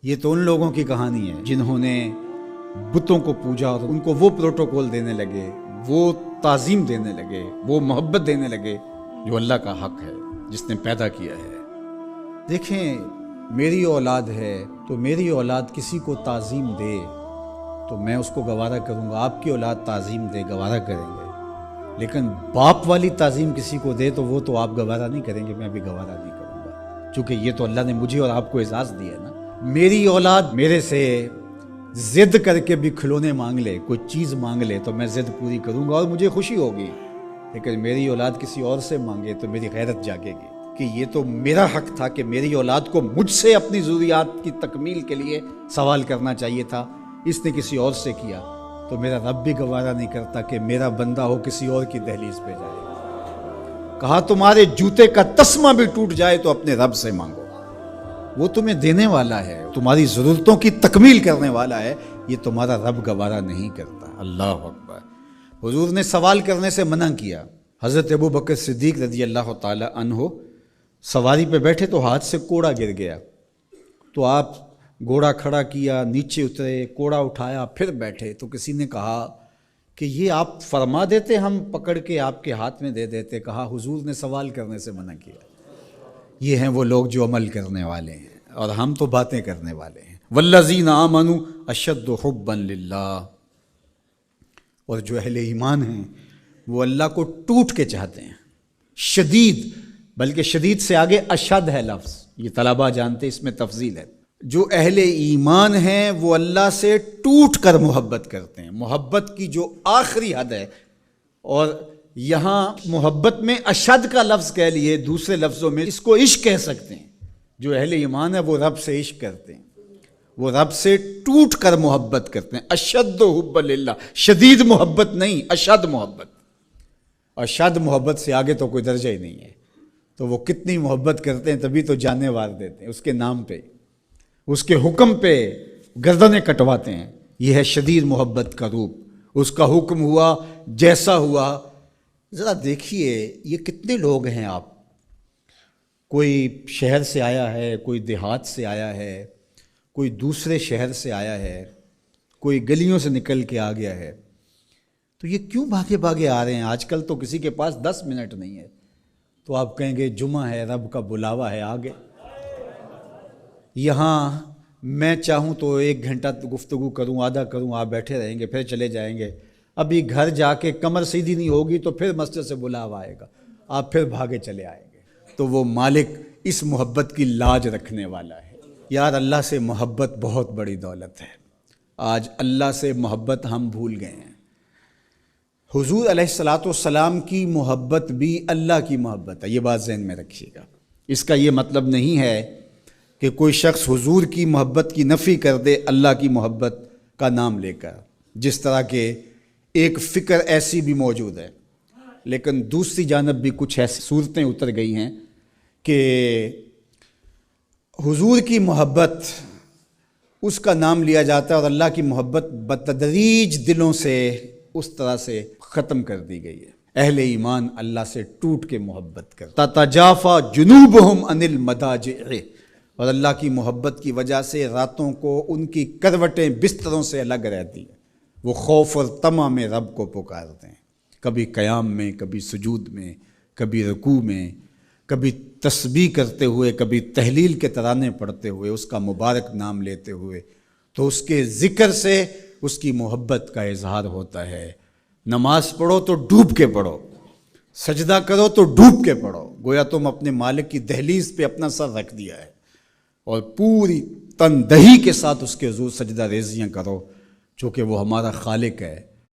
یہ تو ان لوگوں کی کہانی ہے جنہوں نے بتوں کو پوجا اور ان کو وہ پروٹوکول دینے لگے، وہ تعظیم دینے لگے، وہ محبت دینے لگے جو اللہ کا حق ہے، جس نے پیدا کیا ہے۔ دیکھیں، میری اولاد ہے تو میری اولاد کسی کو تعظیم دے تو میں اس کو گوارا کروں گا، آپ کی اولاد تعظیم دے گوارا کریں گے، لیکن باپ والی تعظیم کسی کو دے تو وہ تو آپ گوارا نہیں کریں گے، میں بھی گوارا نہیں کروں گا، چونکہ یہ تو اللہ نے مجھے اور آپ کو اعزاز دیا ہے نا۔ میری اولاد میرے سے ضد کر کے بھی کھلونے مانگ لے، کوئی چیز مانگ لے تو میں ضد پوری کروں گا اور مجھے خوشی ہوگی، لیکن میری اولاد کسی اور سے مانگے تو میری غیرت جاگے گی کہ یہ تو میرا حق تھا کہ میری اولاد کو مجھ سے اپنی ضروریات کی تکمیل کے لیے سوال کرنا چاہیے تھا، اس نے کسی اور سے کیا تو میرا رب بھی گوارا نہیں کرتا کہ میرا بندہ ہو کسی اور کی دہلیز پہ جائے۔ کہا تمہارے جوتے کا تسمہ بھی ٹوٹ جائے تو اپنے رب سے مانگو، وہ تمہیں دینے والا ہے، تمہاری ضرورتوں کی تکمیل کرنے والا ہے، یہ تمہارا رب گوارا نہیں کرتا۔ اللہ اکبر۔ حضور نے سوال کرنے سے منع کیا۔ حضرت ابوبکر صدیق رضی اللہ تعالی عنہ سواری پہ بیٹھے تو ہاتھ سے کوڑا گر گیا، تو آپ گھوڑا کھڑا کیا، نیچے اترے، کوڑا اٹھایا، پھر بیٹھے، تو کسی نے کہا کہ یہ آپ فرما دیتے، ہم پکڑ کے آپ کے ہاتھ میں دے دیتے۔ کہا حضور نے سوال کرنے سے منع کیا۔ یہ ہیں وہ لوگ جو عمل کرنے والے ہیں اور ہم تو باتیں کرنے والے ہیں۔ والذین آمنوا اشد حبا للہ، اور جو اہل ایمان ہیں وہ اللہ کو ٹوٹ کے چاہتے ہیں، شدید، بلکہ شدید سے آگے اشد ہے لفظ، یہ طلباء جانتے، اس میں تفضیل ہے۔ جو اہل ایمان ہیں وہ اللہ سے ٹوٹ کر محبت کرتے ہیں، محبت کی جو آخری حد ہے، اور یہاں محبت میں اشد کا لفظ کہہ لیے، دوسرے لفظوں میں اس کو عشق کہہ سکتے ہیں۔ جو اہل ایمان ہے وہ رب سے عشق کرتے ہیں، وہ رب سے ٹوٹ کر محبت کرتے ہیں۔ اشد حب للہ، شدید محبت نہیں، اشد محبت۔ اشد محبت سے آگے تو کوئی درجہ ہی نہیں ہے، تو وہ کتنی محبت کرتے ہیں، تبھی تو جانیں وار دیتے ہیں اس کے نام پہ، اس کے حکم پہ گردنیں کٹواتے ہیں۔ یہ ہے شدید محبت کا روپ۔ اس کا حکم ہوا جیسا ہوا۔ ذرا دیکھیے یہ کتنے لوگ ہیں، آپ کوئی شہر سے آیا ہے، کوئی دیہات سے آیا ہے، کوئی دوسرے شہر سے آیا ہے، کوئی گلیوں سے نکل کے آ گیا ہے، تو یہ کیوں بھاگے بھاگے آ رہے ہیں؟ آج کل تو کسی کے پاس 10 منٹ نہیں ہے، تو آپ کہیں گے جمعہ ہے، رب کا بلاوا ہے، آگے یہاں میں چاہوں تو 1 گھنٹہ گفتگو کروں، آدھا کروں، آپ بیٹھے رہیں گے، پھر چلے جائیں گے، ابھی گھر جا کے کمر سیدھی نہیں ہوگی تو پھر مسجد سے بلاوا آئے گا، آپ پھر بھاگے چلے آئیں گے۔ تو وہ مالک اس محبت کی لاج رکھنے والا ہے۔ یار اللہ سے محبت بہت بڑی دولت ہے، آج اللہ سے محبت ہم بھول گئے ہیں۔ حضور علیہ الصلاۃ والسلام کی محبت بھی اللہ کی محبت ہے، یہ بات ذہن میں رکھیے گا۔ اس کا یہ مطلب نہیں ہے کہ کوئی شخص حضور کی محبت کی نفی کر دے اللہ کی محبت کا نام لے کر، جس طرح کہ ایک فکر ایسی بھی موجود ہے، لیکن دوسری جانب بھی کچھ ایسی صورتیں اتر گئی ہیں کہ حضور کی محبت اس کا نام لیا جاتا ہے اور اللہ کی محبت بتدریج دلوں سے اس طرح سے ختم کر دی گئی ہے۔ اہل ایمان اللہ سے ٹوٹ کے محبت کرتا، تتجافی جنوبہم عن المضاجع، اور اللہ کی محبت کی وجہ سے راتوں کو ان کی کروٹیں بستروں سے الگ رہتی ہیں، وہ خوف اور طمع میں رب کو پکارتے ہیں، کبھی قیام میں، کبھی سجود میں، کبھی رکوع میں، کبھی تسبیح کرتے ہوئے، کبھی تہلیل کے ترانے پڑھتے ہوئے، اس کا مبارک نام لیتے ہوئے، تو اس کے ذکر سے اس کی محبت کا اظہار ہوتا ہے۔ نماز پڑھو تو ڈوب کے پڑھو، سجدہ کرو تو ڈوب کے پڑھو، گویا تم اپنے مالک کی دہلیز پہ اپنا سر رکھ دیا ہے، اور پوری تندہی کے ساتھ اس کے حضور سجدہ ریزیاں کرو، چونکہ وہ ہمارا خالق ہے،